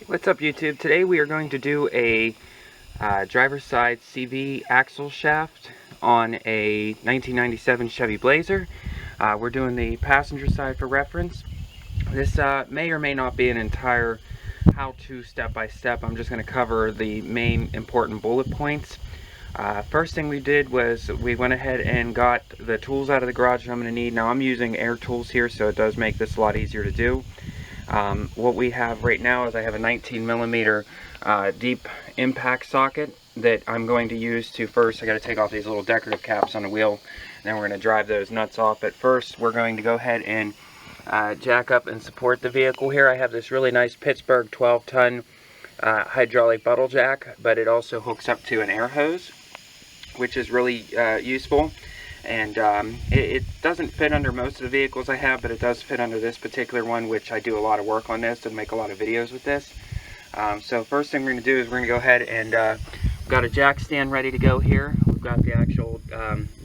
What's up, YouTube? Today we are going to do a driver's side CV axle shaft on a 1997 Chevy Blazer. We're doing the passenger side for reference. This may or may not be an entire how-to step-by-step. I'm just going to cover the main important bullet points. First thing we did was we went ahead and got the tools out of the garage that I'm going to need. Now I'm using air tools here, so it does make this a lot easier to do. What we have right now is I have a 19mm deep impact socket that I'm going to use to first. I got to take off these little decorative caps on the wheel, and then we're going to drive those nuts off. But first we're going to go ahead and jack up and support the vehicle here. I have this really nice Pittsburgh 12-ton hydraulic bottle jack, but it also hooks up to an air hose, which is really useful. And it doesn't fit under most of the vehicles I have, but it does fit under this particular one, which I do a lot of work on this and make a lot of videos with this. So first thing we're going to do is we're going to go ahead and we've got a jack stand ready to go here. We've got the actual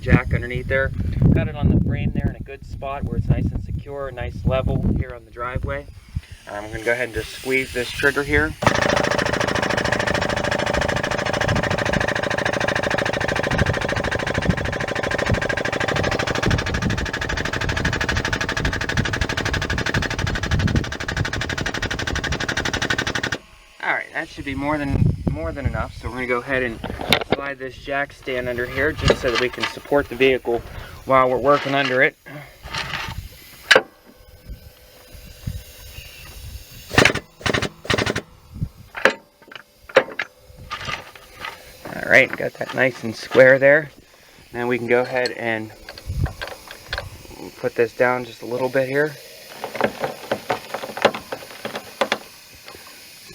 jack underneath there. Got it on the frame there in a good spot where it's nice and secure, nice level here on the driveway. I'm going to go ahead and just squeeze this trigger here. Alright, that should be more than enough. So we're going to go ahead and slide this jack stand under here just so that we can support the vehicle while we're working under it. Alright, got that nice and square there. Now we can go ahead and put this down just a little bit here.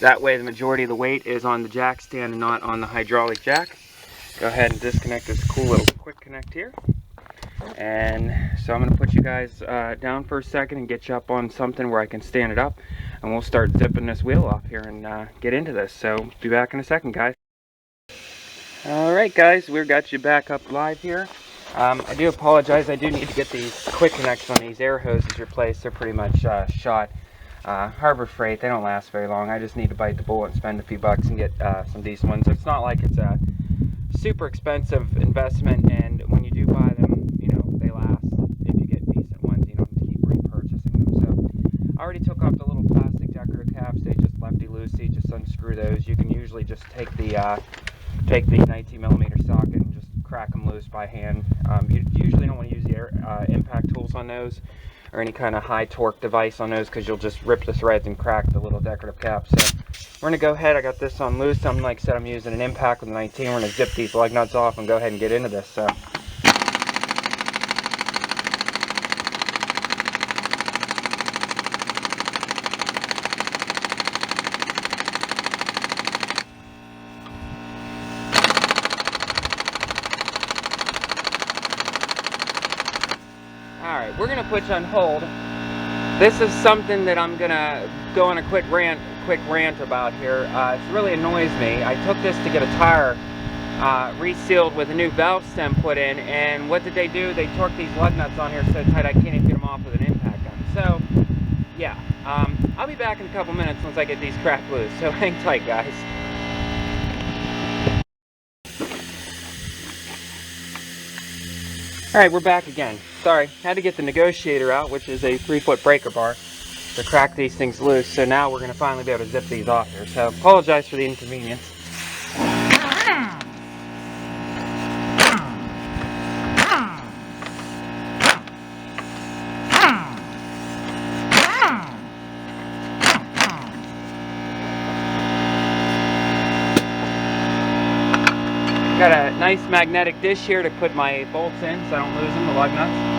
That way the majority of the weight is on the jack stand and not on the hydraulic jack. Go ahead and disconnect this cool little quick connect here. And so I'm going to put you guys down for a second and get you up on something where I can stand it up. And we'll start zipping this wheel off here and get into this. So be back in a second, guys. Alright guys, we've got you back up live here. I do apologize, I do need to get these quick connects on these air hoses replaced. They're pretty much shot. Harbor Freight, they don't last very long. I just need to bite the bullet and spend a few bucks and get some decent ones. It's not like it's a super expensive investment, and when you do buy them, you know, they last. If you get decent ones, you don't have to keep repurchasing them. So I already took off the little plastic decorative caps. They just lefty-loosey, just unscrew those. You can usually just take the 19mm socket and just crack them loose by hand. You usually don't want to use the impact tools on those, or any kind of high torque device on those, because you'll just rip the threads and crack the little decorative caps. So we're going to go ahead. I got this on loose. Like I said, I'm using an impact with a 19. We're going to zip these lug nuts off and go ahead and get into this. So alright, we're going to put you on hold. This is something that I'm going to go on a quick rant about here. It really annoys me. I took this to get a tire resealed with a new valve stem put in, and what did they do? They torqued these lug nuts on here so tight I can't even get them off with an impact gun. So, yeah. I'll be back in a couple minutes once I get these cracked loose. So hang tight, guys. Alright, we're back again. Sorry, had to get the negotiator out, which is a 3-foot breaker bar, to crack these things loose. So now we're going to finally be able to zip these off here. So apologize for the inconvenience. Got a nice magnetic dish here to put my bolts in so I don't lose them, the lug nuts.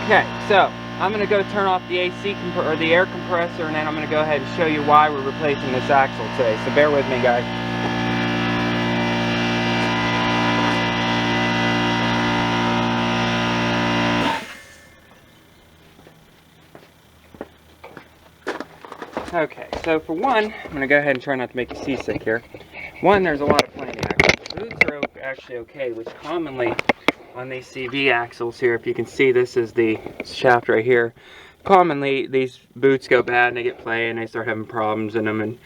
Okay, so I'm going to go turn off the AC or the air compressor, and then I'm going to go ahead and show you why we're replacing this axle today. So bear with me, guys. Okay, so for one, I'm going to go ahead and try not to make you seasick here. One, there's a lot of planing axles. The boots are actually okay, which commonly on these CV axles here, if you can see, this is the shaft right here. commonly these boots go bad and they get play and they start having problems in them and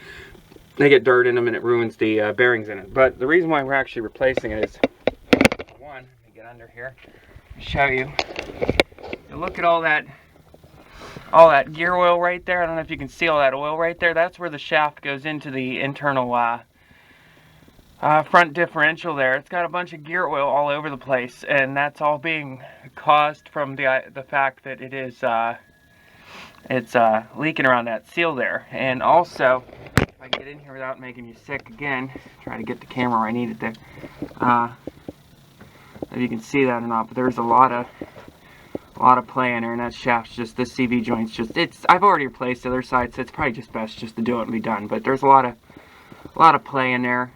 they get dirt in them and it ruins the bearings in it. But the reason why we're actually replacing it is, one, let me get under here and show you. And look at all that gear oil right there. I don't know if you can see all that oil right there. That's where the shaft goes into the internal front differential there. It's got a bunch of gear oil all over the place, and that's all being caused from the fact that it's leaking around that seal there. And also, if I can get in here without making you sick again, try to get the camera where I need it there. If you can see that or not, but there's a lot of play in there, and that shaft's just, this CV joint's just, I've already replaced the other side, so it's probably just best just to do it and be done. But there's a lot of play in there.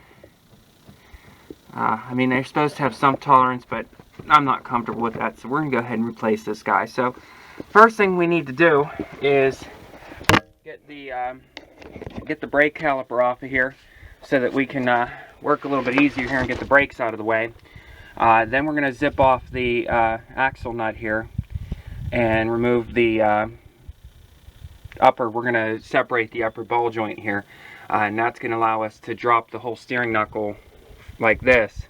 I mean, they're supposed to have some tolerance, but I'm not comfortable with that, so we're gonna go ahead and replace this guy. So first thing we need to do is get the brake caliper off of here so that we can work a little bit easier here and get the brakes out of the way. Then we're going to zip off the axle nut here and remove the upper. We're going to separate the upper ball joint here, and that's going to allow us to drop the whole steering knuckle like this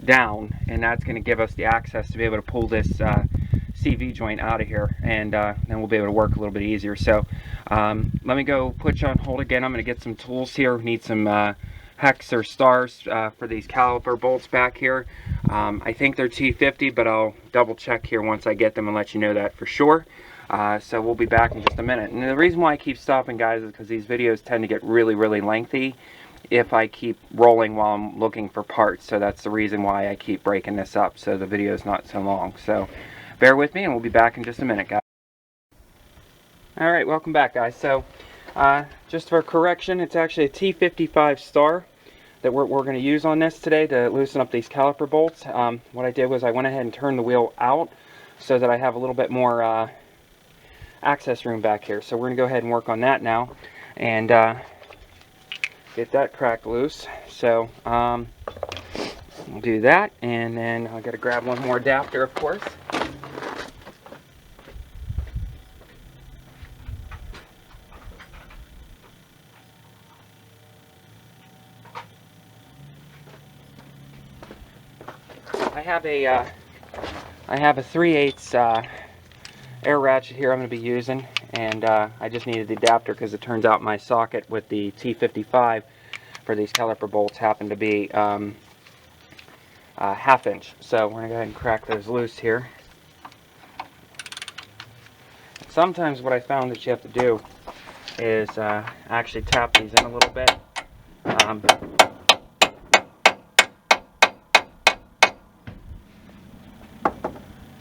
down, and that's going to give us the access to be able to pull this CV joint out of here, and then we'll be able to work a little bit easier. So let me go put you on hold again. I'm going to get some tools here. We need some hex or stars for these caliper bolts back here. I think they're T50, but I'll double check here once I get them and let you know that for sure. So we'll be back in just a minute. And the reason why I keep stopping, guys, is because these videos tend to get really, really lengthy if I keep rolling while I'm looking for parts. So that's the reason why I keep breaking this up, so the video is not so long. So bear with me and we'll be back in just a minute, guys. Alright, welcome back, guys. So just for correction, it's actually a T55 star that we're going to use on this today to loosen up these caliper bolts. What I did was I went ahead and turned the wheel out so that I have a little bit more access room back here. So we're going to go ahead and work on that now and get that crack loose. So we'll do that, and then I've got to grab one more adapter, of course. I have a 3/8 air ratchet here I'm going to be using, and I just needed the adapter because it turns out my socket with the T55 for these caliper bolts happened to be ½ inch. So we're going to go ahead and crack those loose here. Sometimes what I found that you have to do is actually tap these in a little bit.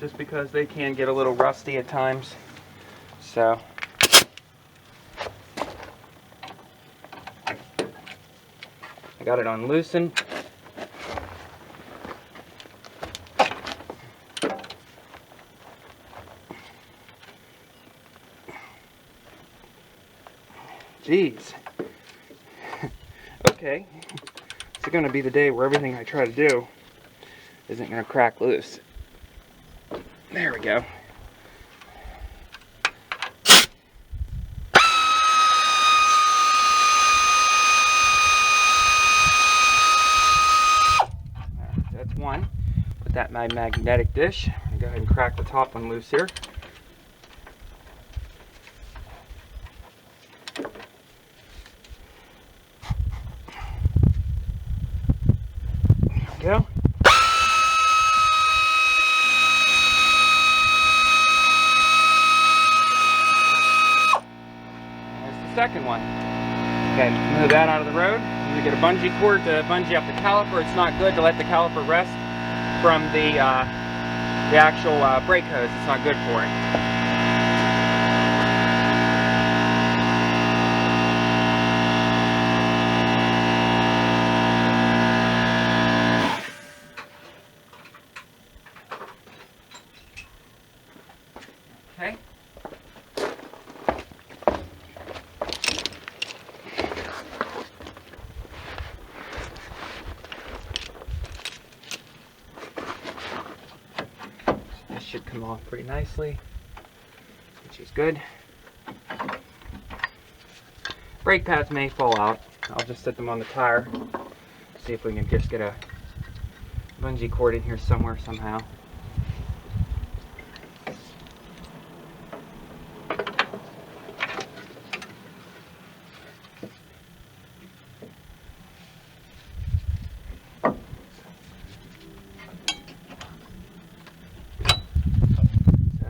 Just because they can get a little rusty at times. So I got it unloosened. Jeez. Okay. It's going to be the day where everything I try to do isn't going to crack loose. There we go. That's one. Put that in my magnetic dish. I'm going to go ahead and crack the top one loose here. There we go. Second one. Okay, move that out of the road. I'm going to get a bungee cord to bungee up the caliper. It's not good to let the caliper rest from the actual brake hose. It's not good for it. Okay. Should come off pretty nicely. which is good. Brake pads may fall out. I'll just set them on the tire. See if we can just get a bungee cord in here somewhere somehow.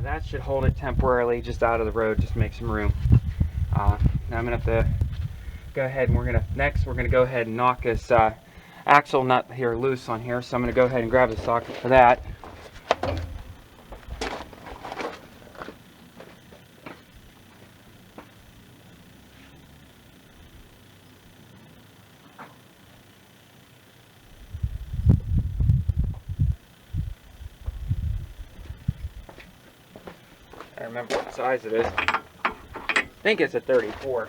That should hold it temporarily just out of the road, just make some room. Now I'm gonna have to go ahead and we're gonna go ahead and knock this axle nut here loose on here. So I'm gonna go ahead and grab the socket for that. I remember what size it is. I think it's a 34.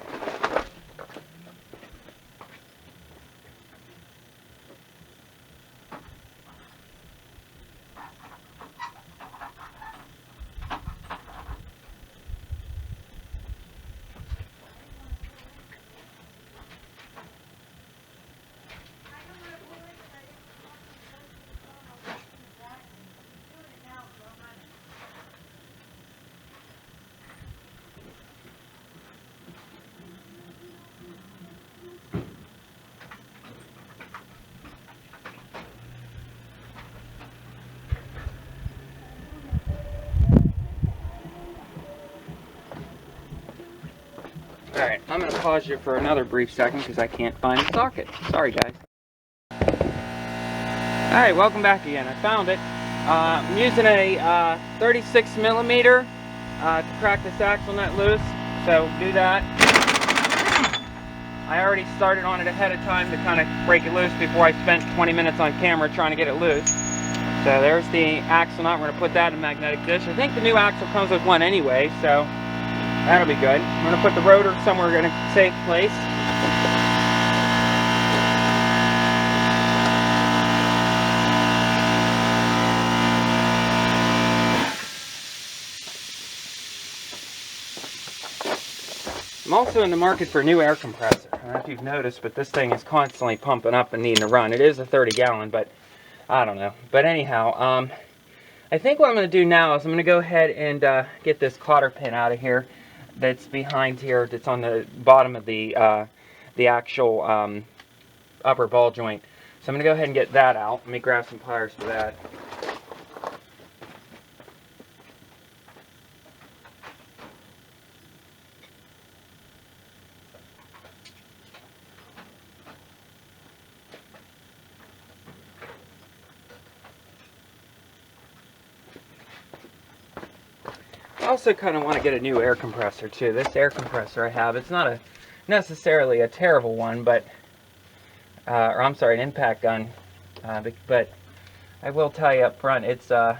Alright, I'm going to pause you for another brief second because I can't find the socket. Sorry, guys. Alright, welcome back again. I found it. I'm using a 36 millimeter to crack this axle nut loose. So, do that. I already started on it ahead of time to kind of break it loose before I spent 20 minutes on camera trying to get it loose. So, there's the axle nut. We're going to put that in a magnetic dish. I think the new axle comes with one anyway, so that'll be good. I'm going to put the rotor somewhere in a safe place. I'm also in the market for a new air compressor. I don't know if you've noticed, but this thing is constantly pumping up and needing to run. It is a 30 gallon, but I don't know. But anyhow, I think what I'm going to do now is I'm going to go ahead and get this cotter pin out of here. That's behind here, that's on the bottom of the actual upper ball joint. So I'm going to go ahead and get that out. Let me grab some pliers for that. I also kind of want to get a new air compressor too. This air compressor I have, it's not necessarily a terrible one, but or I'm sorry, an impact gun, but I will tell you up front, it's not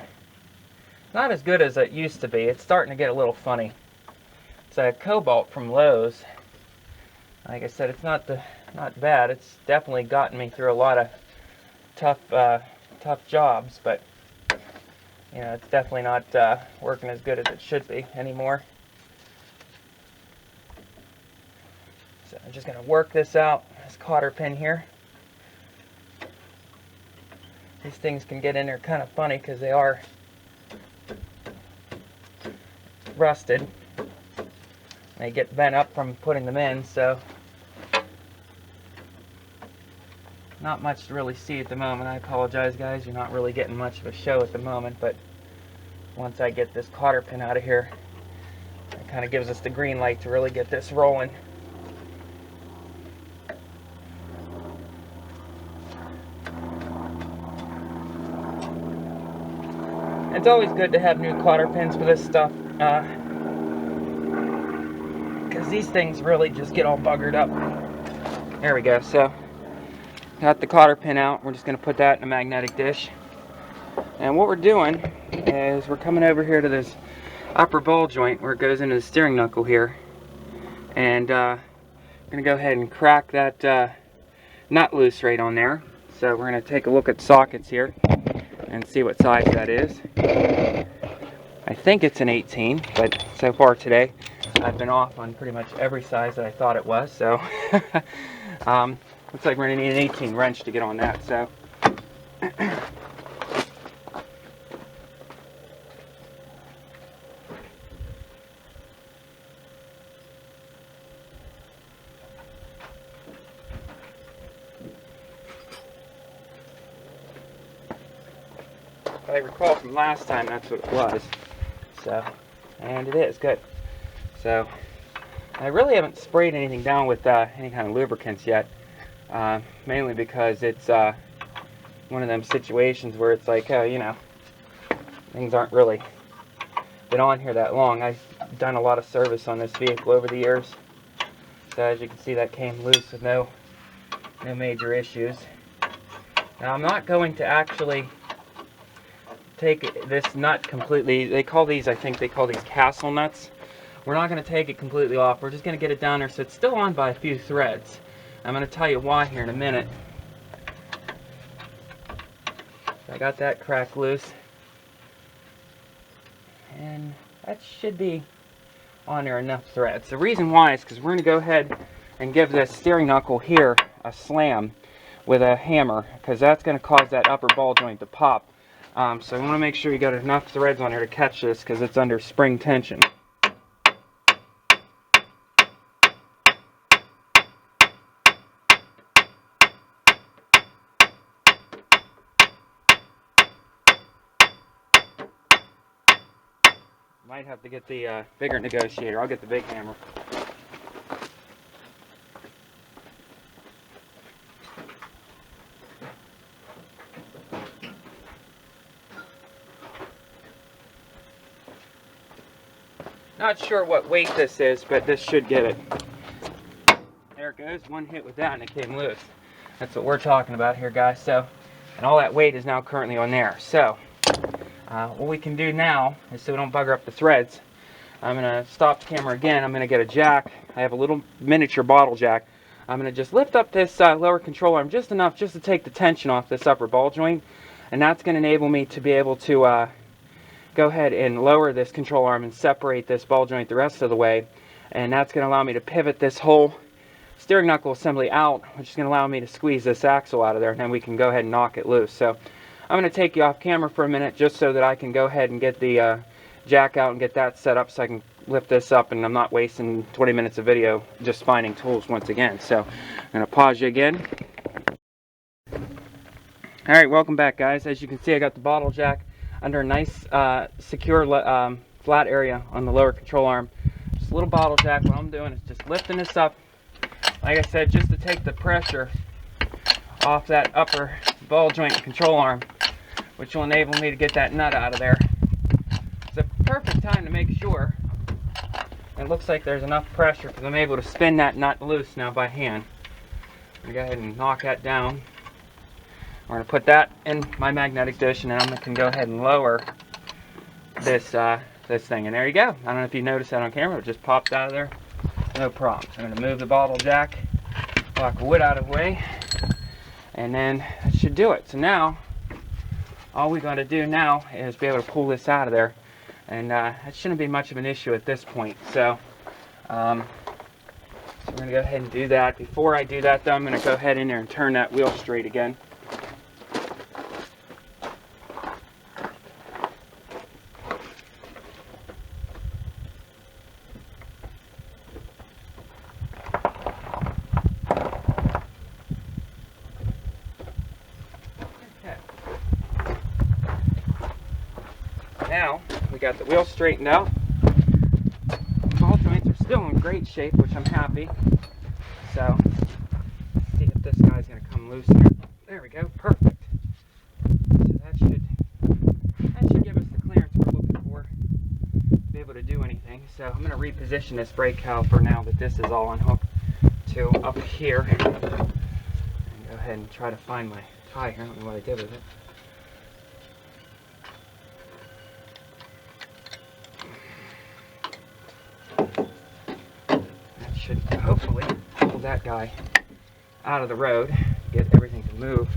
as good as it used to be. It's starting to get a little funny. It's a Cobalt from Lowe's. Like I said, it's not bad. It's definitely gotten me through a lot of tough jobs, but you know, it's definitely not working as good as it should be anymore. So I'm just going to work this out, this cotter pin here. These things can get in there kind of funny because they are rusted. They get bent up from putting them in, so not much to really see at the moment. I apologize, guys. You're not really getting much of a show at the moment, but once I get this cotter pin out of here, it kind of gives us the green light to really get this rolling. It's always good to have new cotter pins for this stuff, because these things really just get all buggered up. There we go. So got the cotter pin out. We're just going to put that in a magnetic dish. And what we're doing is we're coming over here to this upper ball joint where it goes into the steering knuckle here. And we're going to go ahead and crack that nut loose right on there. So we're going to take a look at sockets here and see what size that is. I think it's an 18, but so far today I've been off on pretty much every size that I thought it was, so looks like we're going to need an 18 wrench to get on that. So if I recall from last time, that's what it was. So, and it is good. So, I really haven't sprayed anything down with any kind of lubricants yet, mainly because it's one of them situations where it's like, you know, things aren't really been on here that long. I've done a lot of service on this vehicle over the years, so as you can see, that came loose with no major issues. Now, I'm not going to actually take this nut completely. They call these, I think they call these castle nuts. We're not going to take it completely off. We're just going to get it down there so it's still on by a few threads. I'm going to tell you why here in a minute. I got that crack loose, and that should be on there enough threads. The reason why is because we're going to go ahead and give this steering knuckle here a slam with a hammer, because that's going to cause that upper ball joint to pop. So you want to make sure you got enough threads on here to catch this, because it's under spring tension. Might have to get the bigger negotiator. I'll get the big hammer. Not sure what weight this is, but this should get it. There it goes. One hit with that and it came loose. That's what we're talking about here, guys. So, and all that weight is now currently on there. So, what we can do now is, so we don't bugger up the threads, I'm going to stop the camera again. I'm going to get a jack. I have a little miniature bottle jack. I'm going to just lift up this lower control arm just enough just to take the tension off this upper ball joint. And that's going to enable me to be able to go ahead and lower this control arm and separate this ball joint the rest of the way. And that's going to allow me to pivot this whole steering knuckle assembly out, which is going to allow me to squeeze this axle out of there, and then we can go ahead and knock it loose. So I'm going to take you off camera for a minute just so that I can go ahead and get the jack out and get that set up so I can lift this up, and I'm not wasting 20 minutes of video just finding tools once again. So I'm going to pause you again. Alright, welcome back, guys. As you can see, I got the bottle jack under a nice secure flat area on the lower control arm. Just a little bottle jack. What I'm doing is just lifting this up, like I said, just to take the pressure off that upper ball joint control arm, which will enable me to get that nut out of there. It's a perfect time to make sure it looks like there's enough pressure, because I'm able to spin that nut loose now by hand. I'm going to go ahead and knock that down. We're going to put that in my magnetic dish, and then I can go ahead and lower this this thing. And there you go. I don't know if you noticed that on camera. It just popped out of there. No problem. So I'm going to move the bottle jack, block of wood out of the way, and then that should do it. So now, all we got to do now is be able to pull this out of there. And that shouldn't be much of an issue at this point. So, so we're going to go ahead and do that. Before I do that, though, I'm going to go ahead in there and turn that wheel straight again. Now, we got the wheel straightened out. Ball joints are still in great shape, which I'm happy. So, let's see if this guy's going to come loose here. There we go, perfect. So that should give us the clearance we're looking for to be able to do anything. So I'm going to reposition this brake caliper now that this is all unhooked to up here. And go ahead and try to find my tie here. I don't know what I did with it. Should hopefully pull that guy out of the road, get everything to move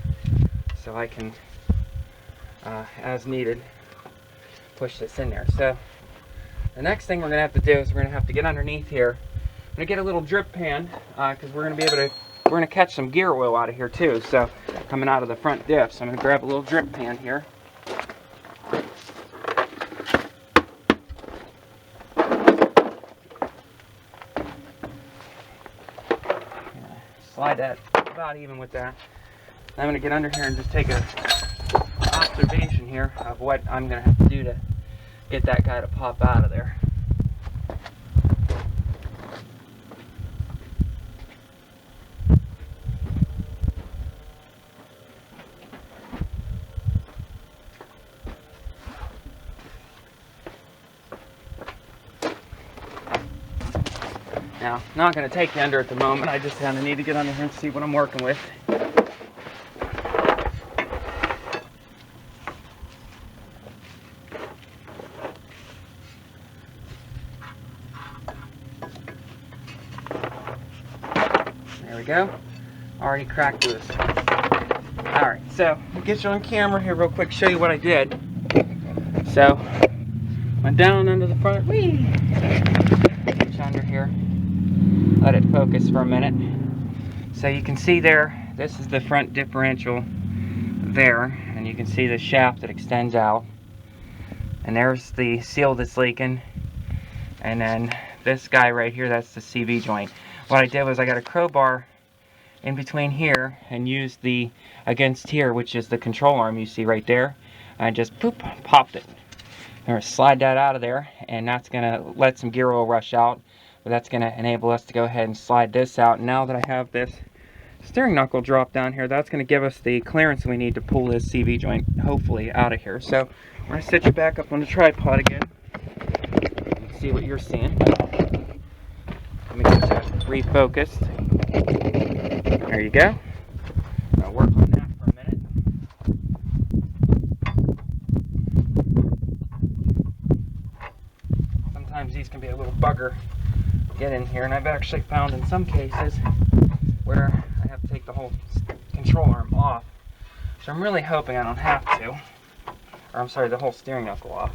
so I can, as needed, push this in there. So the next thing we're going to have to do is we're going to have to get underneath here. I'm going to get a little drip pan because we're going to be able to, we're going to catch some gear oil out of here too. So coming out of the front diff. So I'm going to grab a little drip pan here. Slide that about even with that. I'm going to get under here and just take a observation here of what I'm going to have to do to get that guy to pop out of there. Now, not going to take you under at the moment. I just kind of need to get under here and see what I'm working with. There we go. Already cracked loose. Alright, so I'll get you on camera here real quick, show you what I did. So, went down under the front. Whee! Get you under here. Let it focus for a minute. So you can see there, this is the front differential there, and you can see the shaft that extends out. And there's the seal that's leaking. And then this guy right here, that's the CV joint. What I did was I got a crowbar in between here and used the against here, which is the control arm you see right there. I just poop, popped it. I'm going to slide that out of there, and that's going to let some gear oil rush out. But that's going to enable us to go ahead and slide this out. Now that I have this steering knuckle drop down here, that's going to give us the clearance we need to pull this CV joint, hopefully, out of here. So I'm going to set you back up on the tripod again and see what you're seeing. Let me get that refocused. There you go. I'll work on that for a minute. Sometimes these can be a little bugger get in here, and I've actually found in some cases where I have to take the whole control arm off. So I'm really hoping I don't have to. Or I'm sorry, the whole steering knuckle off.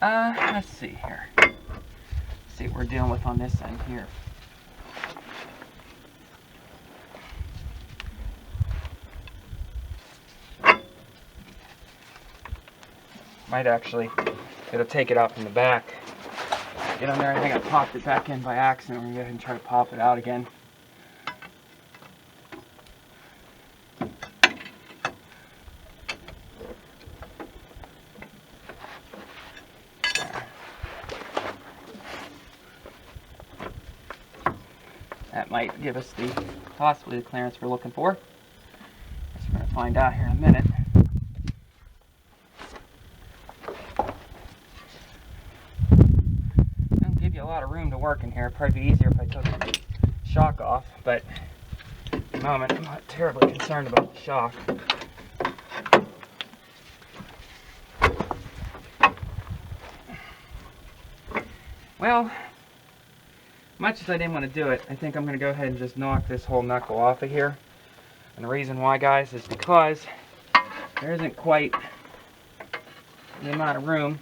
Let's see here. Let's see what we're dealing with on this end here. Might actually it'll take it out from the back. Get on there. I think I popped it back in by accident. We're gonna go ahead and try to pop it out again. That might give us possibly the clearance we're looking for. Guess we're gonna find out here in a minute. A lot of room to work in here. It'd probably be easier if I took the shock off, but at the moment I'm not terribly concerned about the shock. Well, much as I didn't want to do it, I think I'm going to go ahead and just knock this whole knuckle off of here. And the reason why, guys, is because there isn't quite the amount of room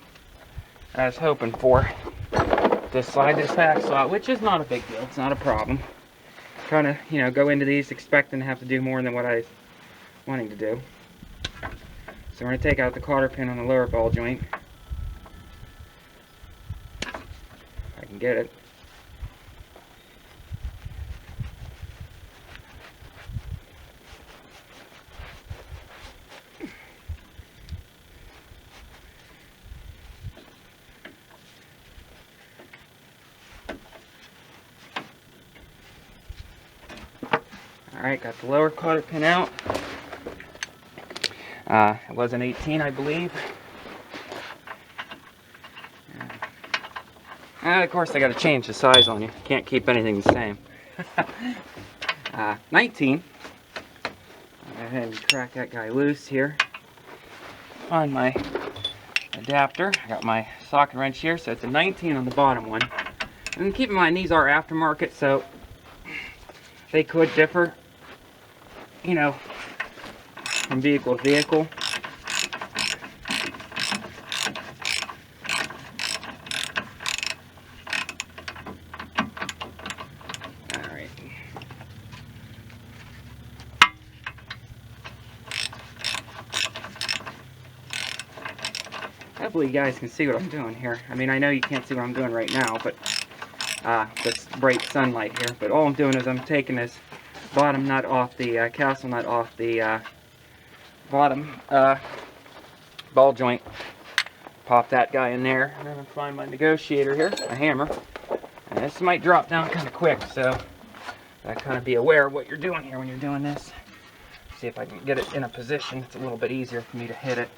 I was hoping for to slide this axle out, which is not a big deal. It's not a problem. Trying to, you know, go into these expecting to have to do more than what I was wanting to do. So we're going to take out the cotter pin on the lower ball joint. If I can get it. Alright, got the lower cotter pin out. It was an 18, I believe. And of course, I got to change the size on you. Can't keep anything the same. 19. I'll go ahead and crack that guy loose here. Find my adapter. I got my socket wrench here, so it's a 19 on the bottom one. And keep in mind, these are aftermarket, so They could differ, you know, from vehicle to vehicle. Alright. Hopefully you guys can see what I'm doing here. I mean, I know you can't see what I'm doing right now, but that's bright sunlight here. But all I'm doing is I'm taking this bottom nut off the castle nut off the bottom ball joint. Pop that guy in there, and then find my negotiator here, a hammer. And this might drop down kind of quick, so kind of be aware of what you're doing here when you're doing this. See if I can get it in a position. It's a little bit easier for me to hit it.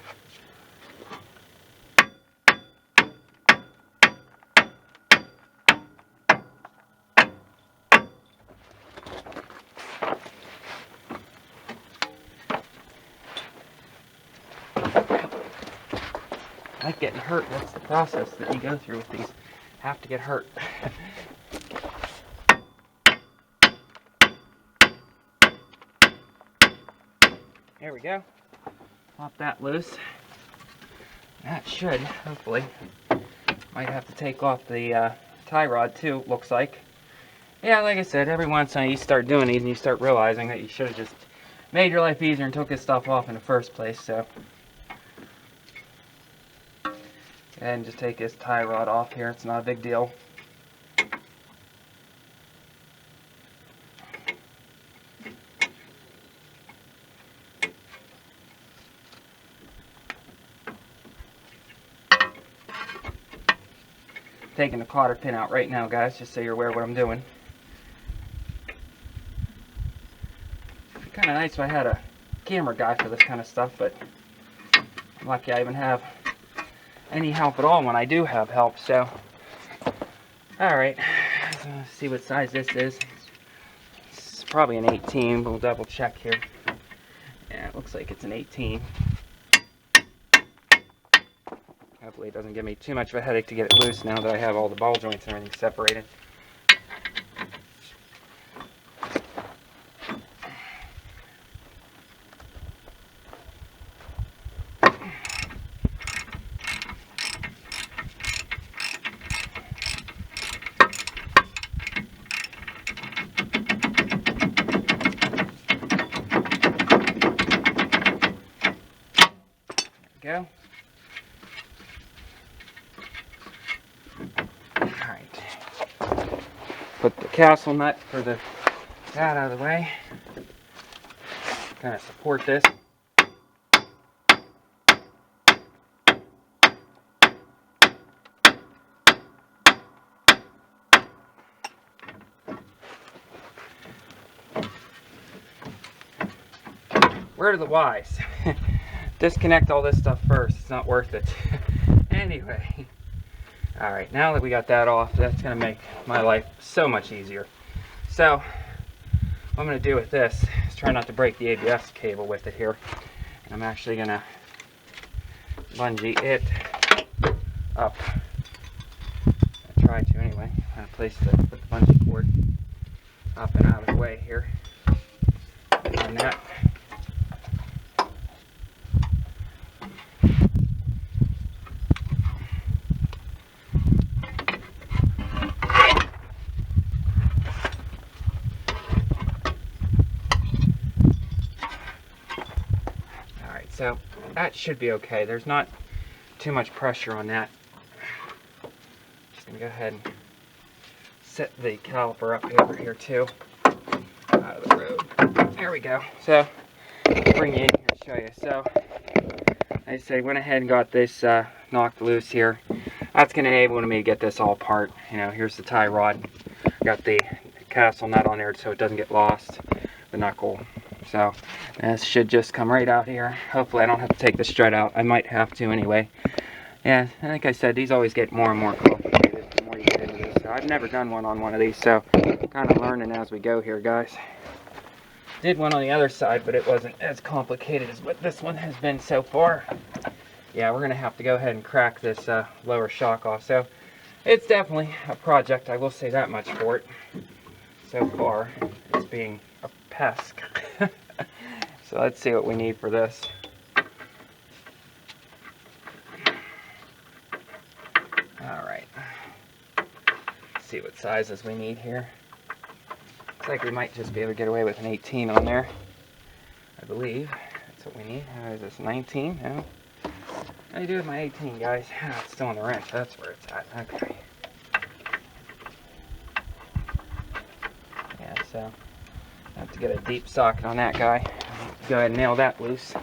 I like getting hurt. That's the process that you go through with these. Have to get hurt. There we go. Pop that loose. That should, hopefully. Might have to take off the tie rod too, looks like. Yeah, like I said, every once in a while you start doing these and you start realizing that you should have just made your life easier and took this stuff off in the first place, so. And just take this tie rod off here, it's not a big deal. Taking the cotter pin out right now, guys, just so you're aware of what I'm doing. It'd be kind of nice if I had a camera guy for this kind of stuff, but I'm lucky I even have any help at all when I do have help, so. Alright, let's see what size this is. It's probably an 18, but we'll double check here. Yeah, it looks like it's an 18. Hopefully it doesn't give me too much of a headache to get it loose now that I have all the ball joints and everything separated. Go. Alright. Put the castle nut for that out of the way. Kind of support this. Where are the whys? Disconnect all this stuff first. It's not worth it. Anyway. Alright, now that we got that off, that's going to make my life so much easier. So, what I'm going to do with this is try not to break the ABS cable with it here. And I'm actually going to bungee it up. I try to anyway. I'm going to place the bungee cord up and out of the way here. And that. So that should be okay. There's not too much pressure on that. Just gonna go ahead and set the caliper up over here too, out of the road. There we go. So bring you in here to show you. So I say went ahead and got this knocked loose here. That's gonna enable me to get this all apart. You know, here's the tie rod. Got the castle nut on there so it doesn't get lost. The knuckle. So this should just come right out here. Hopefully I don't have to take the strut out. I might have to anyway. Yeah, like I said, these always get more and more complicated the more you get into this. So I've never done one on one of these, so I'm kind of learning as we go here, guys. Did one on the other side, but it wasn't as complicated as what this one has been so far. Yeah, we're going to have to go ahead and crack this lower shock off. So it's definitely a project, I will say that much for it. so far it's being a pest. So let's see what we need for this. Alright, let's see what sizes we need here. Looks like we might just be able to get away with an 18 on there, I believe. That's what we need. How is this, 19? No? How do you do with my 18, guys? Ah, it's still on the wrench. That's where it's at. Okay. Yeah, so I have to get a deep socket on that guy. Go ahead and nail that loose.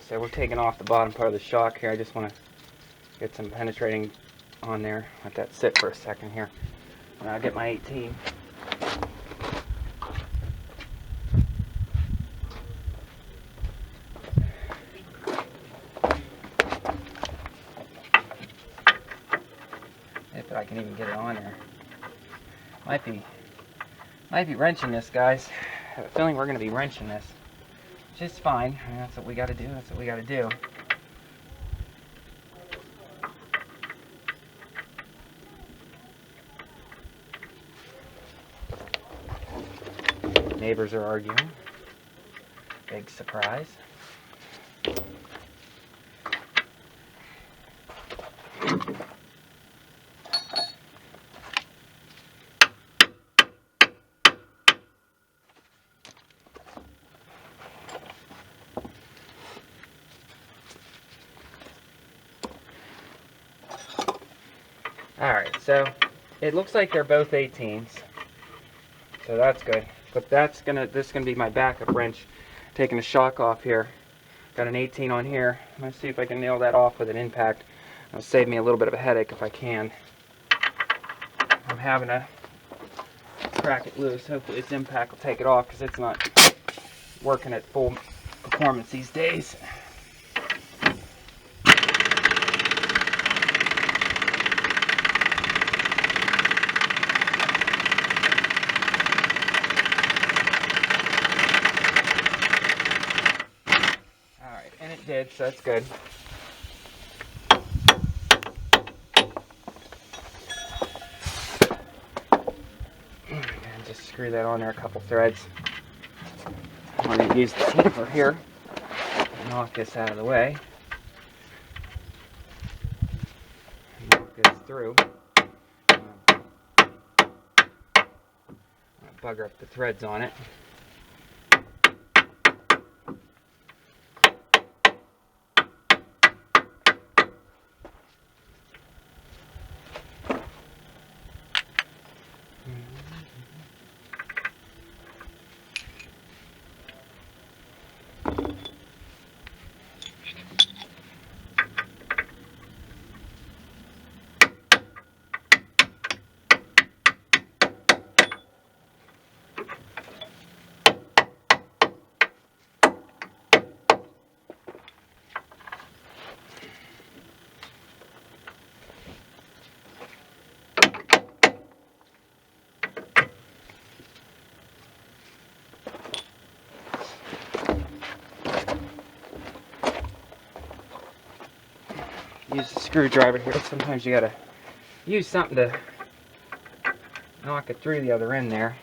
So we're taking off the bottom part of the shock here. I just want to get some penetrating on there. Let that sit for a second here. And I'll get my 18. If I can even get it on there. Might be wrenching this, guys. I have a feeling we're going to be wrenching this. Just fine. That's what we got to do. That's what we got to do. Neighbors are arguing. Big surprise. Alright, so it looks like they're both 18s. So that's good. But this is gonna be my backup wrench. Taking the shock off here. Got an 18 on here. I'm gonna see if I can nail that off with an impact. It'll save me a little bit of a headache if I can. I'm having to crack it loose. Hopefully this impact will take it off because it's not working at full performance these days. Did, so that's good. And just screw that on there a couple threads. I'm going to use the caliper here and knock this out of the way. Knock this through. Bugger up the threads on it. Use a screwdriver here. Sometimes you gotta use something to knock it through the other end there.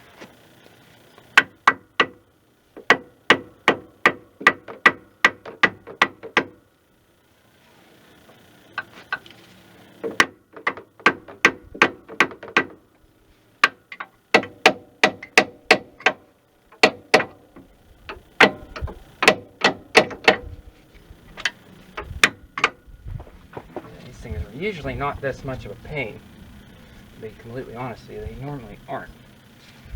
Things are usually not this much of a pain, to be completely honest with you. They normally aren't,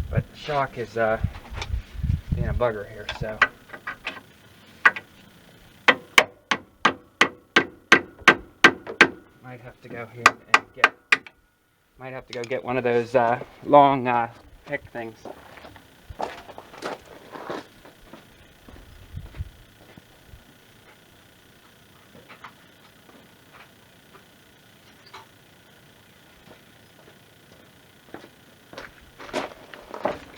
but the shock is being a bugger here, so might have to go here and get one of those long pick things.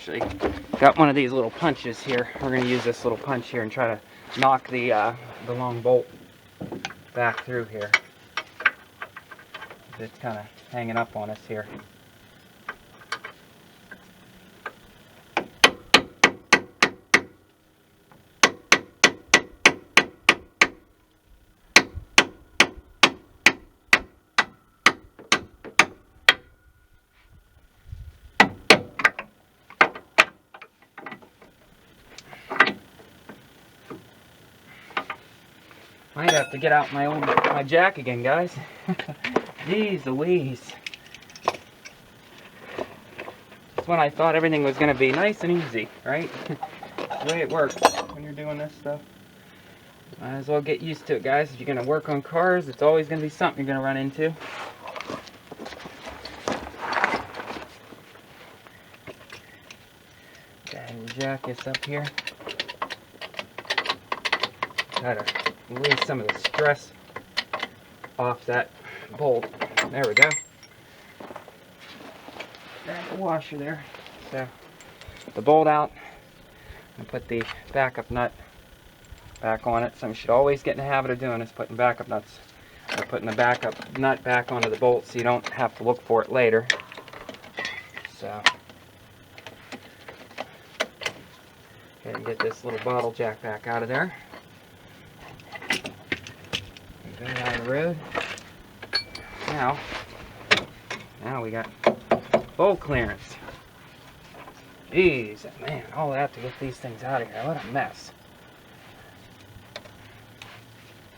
actually got one of these little punches here. We're going to use this little punch here and try to knock the long bolt back through here. It's kind of hanging up on us here. Might have to get out my jack again, guys. Jeez Louise. That's when I thought everything was going to be nice and easy, right? That's the way it works when you're doing this stuff. Might as well get used to it, guys. If you're going to work on cars, it's always going to be something you're going to run into. Okay, we'll jack this up here. Try to release some of the stress off that bolt. There we go. Grab the washer there. So, the bolt out, and put the backup nut back on it. Something you should always get in the habit of doing is putting backup nuts, or putting the backup nut back onto the bolt so you don't have to look for it later. So, go ahead and get this little bottle jack back out of there. Get it out of the road. Now we got bolt clearance. Jeez, man, all that to get these things out of here. What a mess.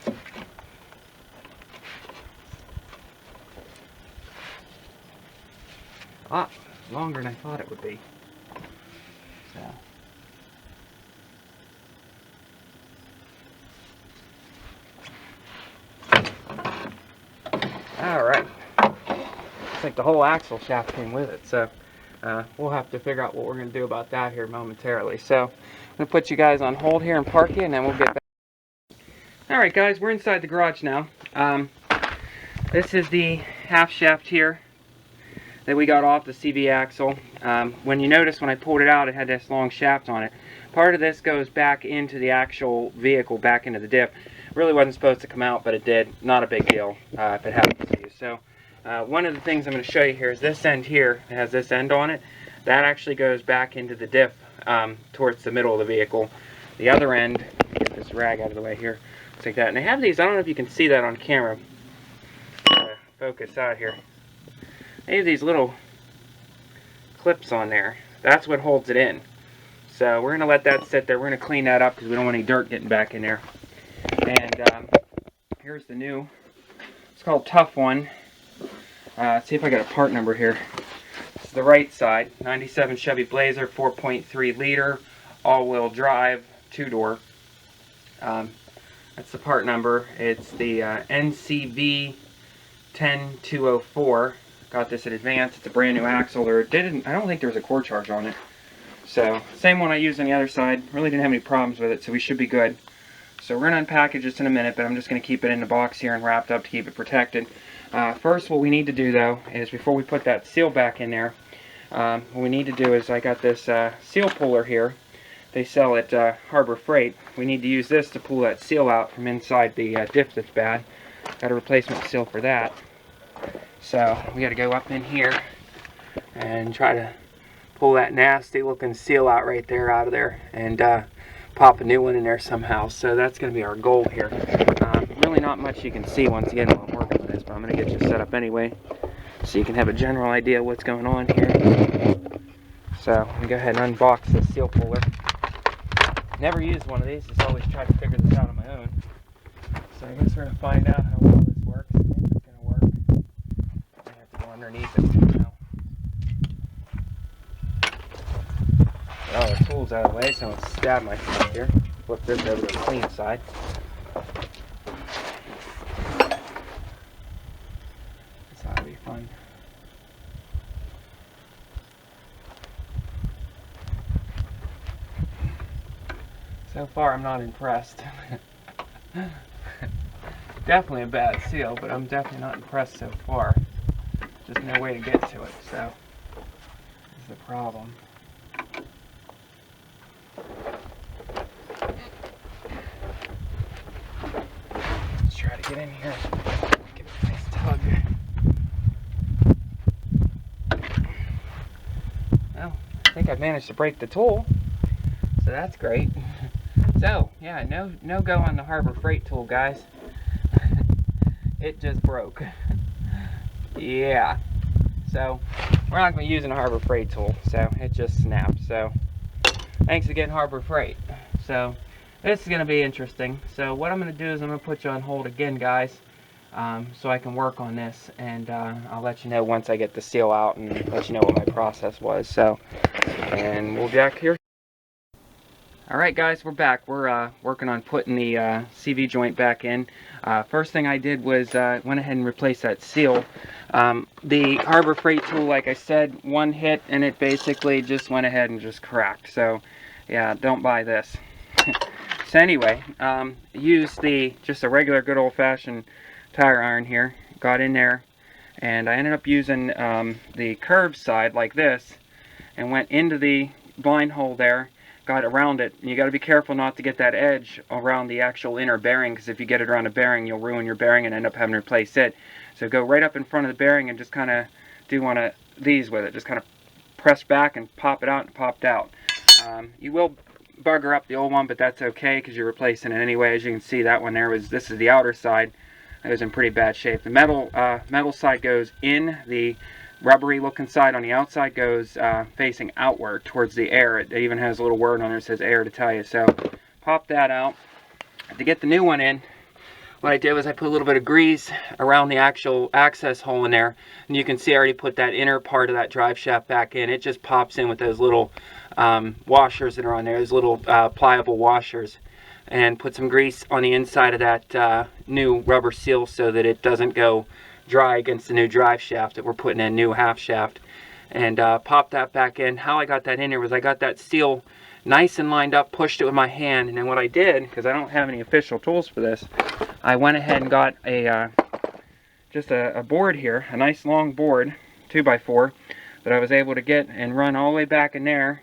A lot longer than I thought it would be. So. Alright, looks like the whole axle shaft came with it, so we'll have to figure out what we're going to do about that here momentarily. So I'm going to put you guys on hold here and park you, and then we'll get back. Alright guys, we're inside the garage now. This is the half shaft here that we got off the CV axle. When you notice when I pulled it out, it had this long shaft on it. Part of this goes back into the actual vehicle, back into the diff. Really wasn't supposed to come out, but it did. Not a big deal if it happens to you. So one of the things I'm going to show you here is this end here. It has this end on it. That actually goes back into the diff towards the middle of the vehicle. The other end, get this rag out of the way here, looks like that. And they have these, I don't know if you can see that on camera. Focus out here. They have these little clips on there. That's what holds it in. So we're going to let that sit there. We're going to clean that up because we don't want any dirt getting back in there. And here's the new, it's called Tough One. Let's see if I got a part number here. This is the right side, 97 Chevy Blazer, 4.3 liter, all-wheel drive, two-door. That's the part number. It's the NCV 10204. Got this at Advance. It's a brand new axle. I don't think there was a core charge on it. So, same one I used on the other side. Really didn't have any problems with it, so we should be good. So we're going to unpackage this in a minute, but I'm just going to keep it in the box here and wrapped up to keep it protected. First, what we need to do, though, is before we put that seal back in there, what we need to do is I got this seal puller here. They sell at Harbor Freight. We need to use this to pull that seal out from inside the diff that's bad. Got a replacement seal for that. So we got to go up in here and try to pull that nasty looking seal out right there out of there and pop a new one in there somehow. So that's going to be our goal here. Really not much you can see once again while I'm working with this, but I'm going to get you set up anyway so you can have a general idea of what's going on here. So I'm going to go ahead and unbox this seal puller. Never used one of these, just always tried to figure this out on my own. So I guess we're going to find out how well this works, if it's going to work. I have to go underneath it somehow. Get all the tools out of the way so I don't stab myself here. Flip this over to the clean side. This ought to be fun. So far I'm not impressed. Definitely a bad seal, but I'm definitely not impressed so far. Just no way to get to it, so this is the problem. get in here. Give it a nice tug. Well, I think I've managed to break the tool, so that's great. So, yeah, no go on the Harbor Freight tool, guys. It just broke. Yeah. So, we're not going to be using a Harbor Freight tool, so it just snapped. So, thanks again, Harbor Freight. So, this is going to be interesting. So, what I'm going to do is I'm going to put you on hold again, guys, so I can work on this, and I'll let you know once I get the seal out and let you know what my process was. So, and we'll be back here. Alright guys, we're back. We're working on putting the CV joint back in. First thing I did was went ahead and replaced that seal. The Harbor Freight tool, like I said, one hit and it basically just went ahead and just cracked. So yeah, don't buy this. So anyway, used just a regular good old-fashioned tire iron here. Got in there and I ended up using the curved side like this and went into the blind hole there. Got around it. You got to be careful not to get that edge around the actual inner bearing, because if you get it around a bearing, you'll ruin your bearing and end up having to replace it. So go right up in front of the bearing and just kind of do one of these with it. Just kind of press back and pop it out, and it popped out. You will bugger up the old one, but that's okay because you're replacing it anyway. As you can see, that one there this is the outer side. It was in pretty bad shape. The metal side goes in, the rubbery looking side on the outside goes facing outward towards the air. It even has a little word on there that says air to tell you. So pop that out. To get the new one in, what I did was I put a little bit of grease around the actual access hole in there, and you can see I already put that inner part of that drive shaft back in. It just pops in with those little washers that are on there, those little pliable washers, and put some grease on the inside of that new rubber seal so that it doesn't go dry against the new drive shaft that we're putting in, new half shaft, and pop that back in. How I got that in there was I got that seal nice and lined up, pushed it with my hand, and then what I did, because I don't have any official tools for this, I went ahead and got just a board here, a nice long board, 2x4, that I was able to get and run all the way back in there,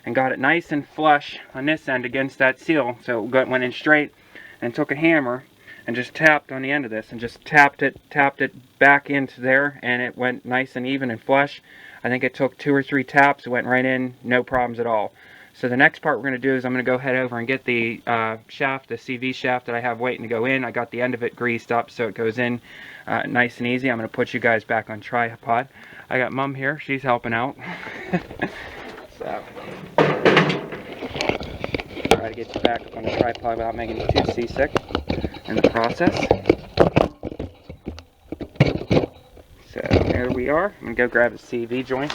and got it nice and flush on this end against that seal. So it went in straight, and took a hammer and just tapped on the end of this, and just tapped it back into there, and it went nice and even and flush. I think it took 2 or 3 taps. It went right in, no problems at all. So the next part we're going to do is I'm going to go head over and get the shaft, the CV shaft that I have waiting to go in. I got the end of it greased up so it goes in nice and easy. I'm going to put you guys back on tripod. I got Mom here. She's helping out. So try to get you back up on the tripod without making you too seasick in the process. So there we are. I'm going to go grab the CV joint.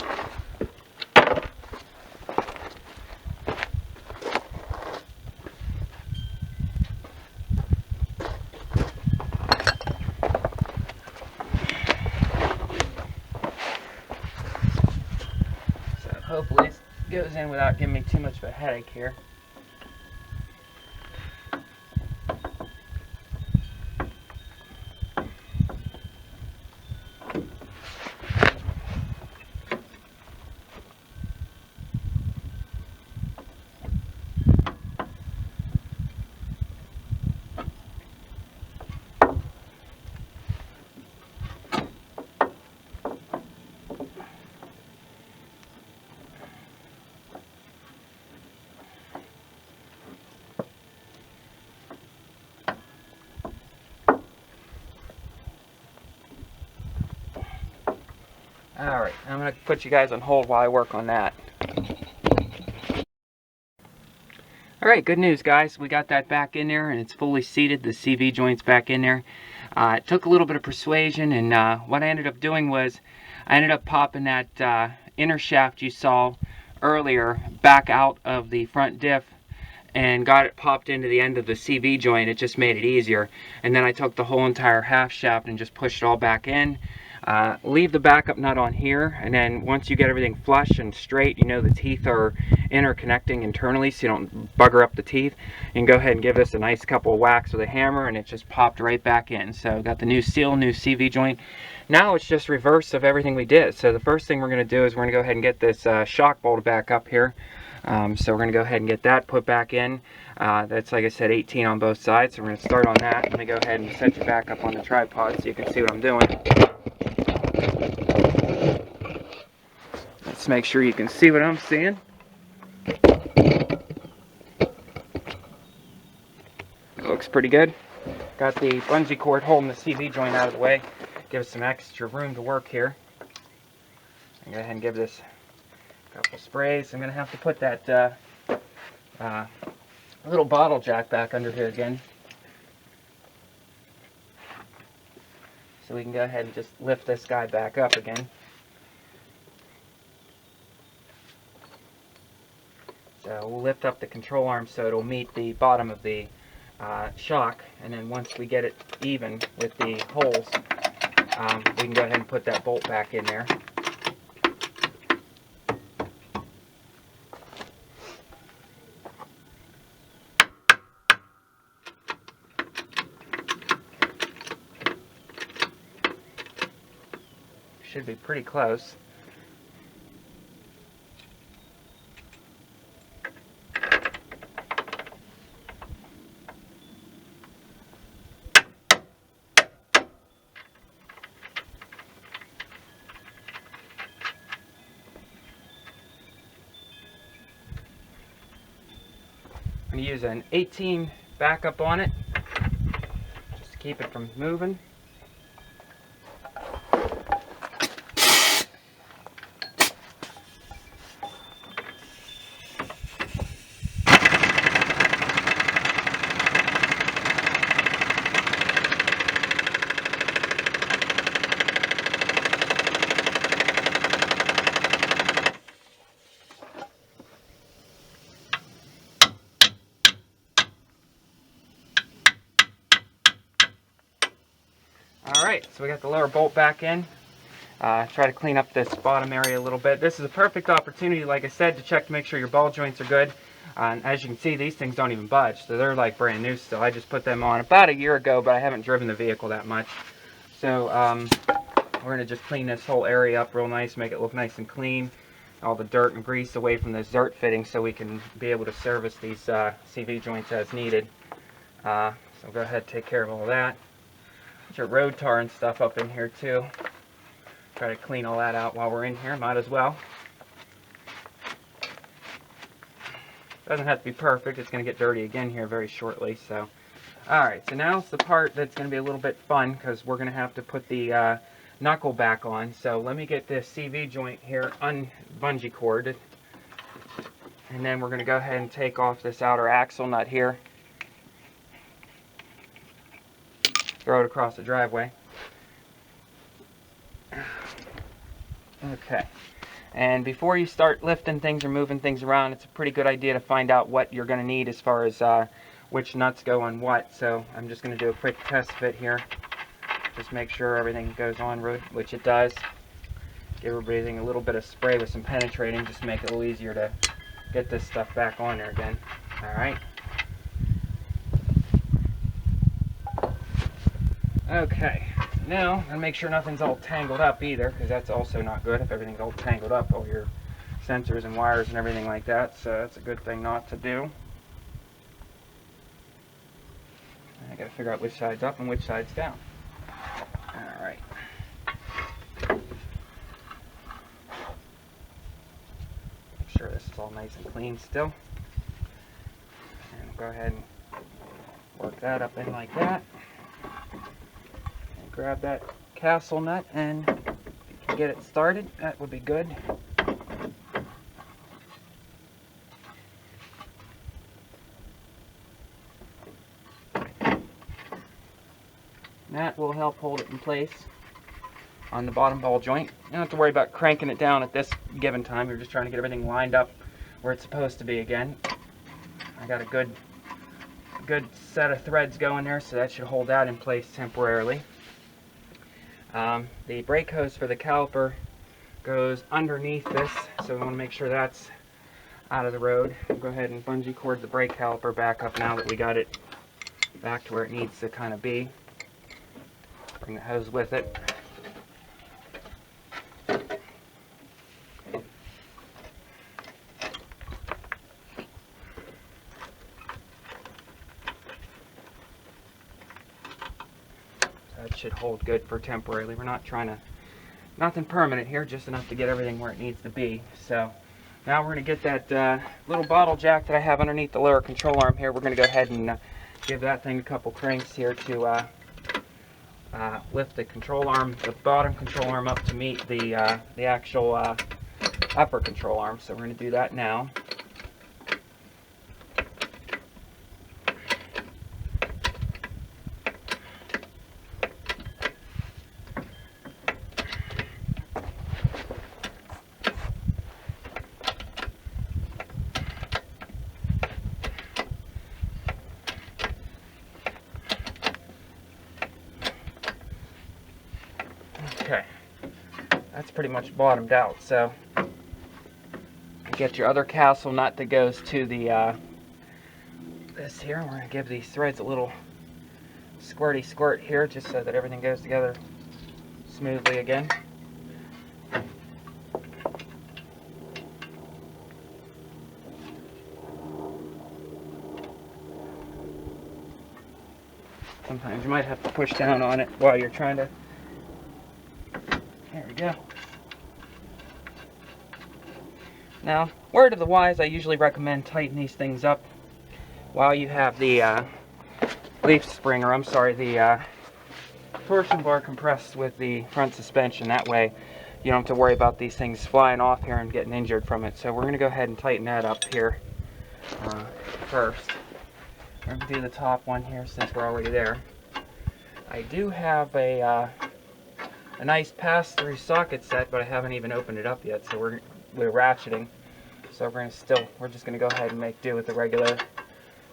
So hopefully this goes in without giving me too much of a headache here. Alright, I'm going to put you guys on hold while I work on that. Alright, good news guys. We got that back in there and it's fully seated. The CV joint's back in there. It took a little bit of persuasion, and what I ended up doing was I ended up popping that inner shaft you saw earlier back out of the front diff and got it popped into the end of the CV joint. It just made it easier. And then I took the whole entire half shaft and just pushed it all back in. Leave the backup nut on here, and then once you get everything flush and straight, you know the teeth are interconnecting internally so you don't bugger up the teeth, you can go ahead and give this a nice couple of whacks with a hammer and it just popped right back in. So got the new seal, new CV joint. Now it's just reverse of everything we did. So the first thing we're going to do is we're going to go ahead and get this shock bolted back up here. So we're going to go ahead and get that put back in. That's, like I said, 18 on both sides, so we're going to start on that. Let me go ahead and set you back up on the tripod so you can see what I'm doing. Let's make sure you can see what I'm seeing. It looks pretty good. Got the bungee cord holding the CV joint out of the way. Give us some extra room to work here. I'm going to go ahead and give this a couple sprays. I'm going to have to put that little bottle jack back under here again, so we can go ahead and just lift this guy back up again. So we'll lift up the control arm so it'll meet the bottom of the shock, and then once we get it even with the holes, we can go ahead and put that bolt back in there. Should be pretty close. I'm going to use an 18 backup on it just to keep it from moving. Alright, so we got the lower bolt back in. Try to clean up this bottom area a little bit. This is a perfect opportunity, like I said, to check to make sure your ball joints are good. And as you can see, these things don't even budge, so they're like brand new still. I just put them on about a year ago, but I haven't driven the vehicle that much. So we're going to just clean this whole area up real nice, make it look nice and clean. All the dirt and grease away from the Zert fitting so we can be able to service these CV joints as needed. So go ahead and take care of all that. Put your road tar and stuff up in here too. Try to clean all that out while we're in here, might as well. Doesn't have to be perfect, it's going to get dirty again here very shortly. So, alright, so now it's the part that's going to be a little bit fun, because we're going to have to put the knuckle back on. So let me get this CV joint here bungee corded, and then we're going to go ahead and take off this outer axle nut here. Throw it across the driveway. Okay, and before you start lifting things or moving things around, it's a pretty good idea to find out what you're going to need as far as which nuts go on what. So I'm just going to do a quick test fit here. Just make sure everything goes on, which it does. Give everything a little bit of spray with some penetrating, just to make it a little easier to get this stuff back on there again. Alright. Okay, now I'm going to make sure nothing's all tangled up either, because that's also not good if everything's all tangled up, all your sensors and wires and everything like that, so that's a good thing not to do. I got to figure out which side's up and which side's down. Alright. Make sure this is all nice and clean still. And go ahead and work that up in like that. Grab that castle nut, and if you can get it started, that would be good. That will help hold it in place on the bottom ball joint. You don't have to worry about cranking it down at this given time. You're just trying to get everything lined up where it's supposed to be again. I got a good set of threads going there, so that should hold that in place temporarily. The brake hose for the caliper goes underneath this, so we want to make sure that's out of the road. We'll go ahead and bungee cord the brake caliper back up now that we got it back to where it needs to kind of be. Bring the hose with it. should hold good for temporarily. We're not trying to, nothing permanent here, just enough to get everything where it needs to be. So now we're going to get that little bottle jack that I have underneath the lower control arm here. We're going to go ahead and give that thing a couple cranks here to lift the control arm, the bottom control arm up to meet the actual upper control arm. So we're going to do that now. Okay, that's pretty much bottomed out. So get your other castle nut that goes to the this here. We're going to give these threads a little squirty squirt here, just so that everything goes together smoothly again. Sometimes you might have to push down on it while you're trying to. There we go. Now, word of the wise, I usually recommend tighten these things up while you have the leaf spring, or I'm sorry, the torsion bar compressed with the front suspension. That way you don't have to worry about these things flying off here and getting injured from it. So we're going to go ahead and tighten that up here first. We're going to do the top one here since we're already there. I do have a nice pass-through socket set, but I haven't even opened it up yet, so we're ratcheting. So we're just going to go ahead and make do with the regular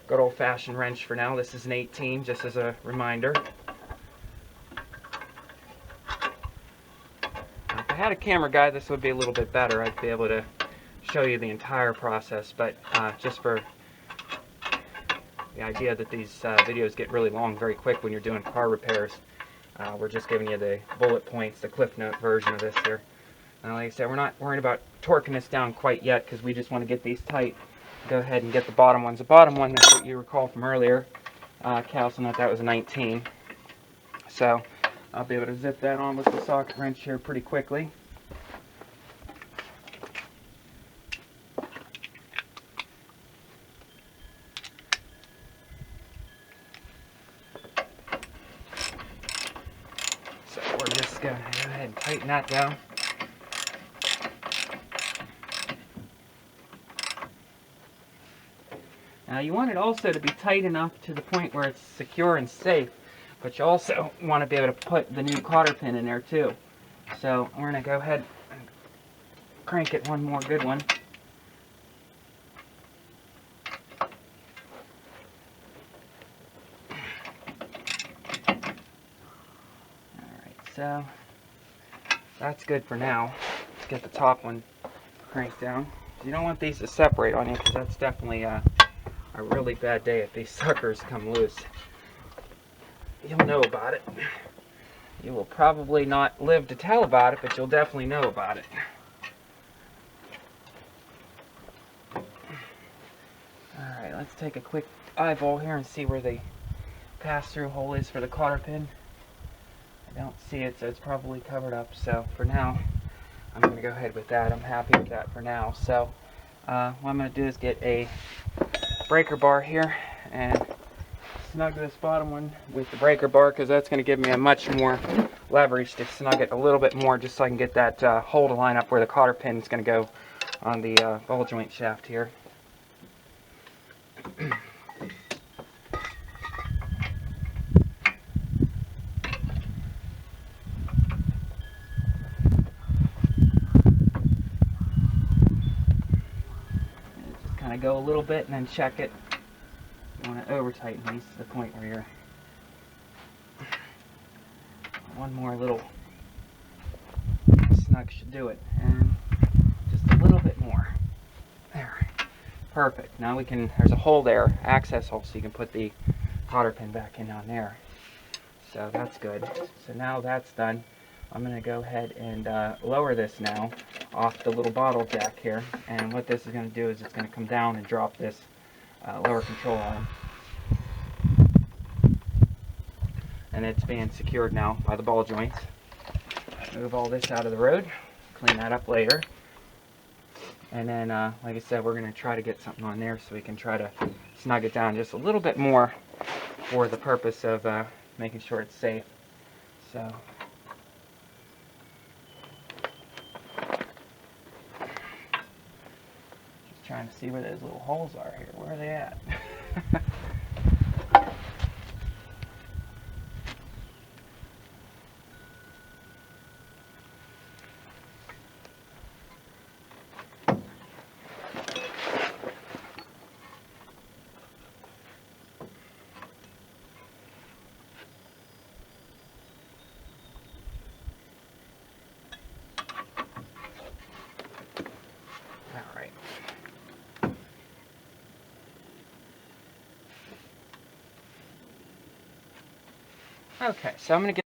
good old-fashioned wrench for now. This is an 18, just as a reminder. If I had a camera guide, this would be a little bit better. I'd be able to show you the entire process, but just for the idea that these videos get really long very quick when you're doing car repairs, we're just giving you the bullet points, the Cliff Note version of this here. Like I said, we're not worried about torquing this down quite yet because we just want to get these tight. Go ahead and get the bottom ones. The bottom one, that's what you recall from earlier, calcium nut, that was a 19. So I'll be able to zip that on with the socket wrench here pretty quickly. So we're just going to go ahead and tighten that down. Now you want it also to be tight enough to the point where it's secure and safe, but you also want to be able to put the new cotter pin in there too. So we're going to go ahead and crank it one more good one. Alright, so that's good for now. Let's get the top one cranked down. You don't want these to separate on you because that's definitely a really bad day if these suckers come loose. You'll know about it. You will probably not live to tell about it, but you'll definitely know about it. Alright, let's take a quick eyeball here and see where the pass-through hole is for the cotter pin. I don't see it, so it's probably covered up. So for now, I'm going to go ahead with that. I'm happy with that for now. So what I'm going to do is get a breaker bar here and snug this bottom one with the breaker bar, because that's going to give me a much more leverage to snug it a little bit more, just so I can get that hole to line up where the cotter pin is going to go on the ball joint shaft here. Just kind of go a little bit and then check it. You want to over tighten these to the point where you're one more little snug should do it, and just a little bit more. There, perfect. Now we can, there's a hole there, access hole, so you can put the cotter pin back in on there. So that's good. So now that's done, I'm going to go ahead and lower this now off the little bottle jack here, and what this is going to do is it's going to come down and drop this lower control arm. and it's being secured now by the ball joints. Move all this out of the road, clean that up later. And then, like I said, we're going to try to get something on there so we can try to snug it down just a little bit more for the purpose of making sure it's safe. So, just trying to see where those little holes are here. Where are they at? Alright. Okay, so I'm going to get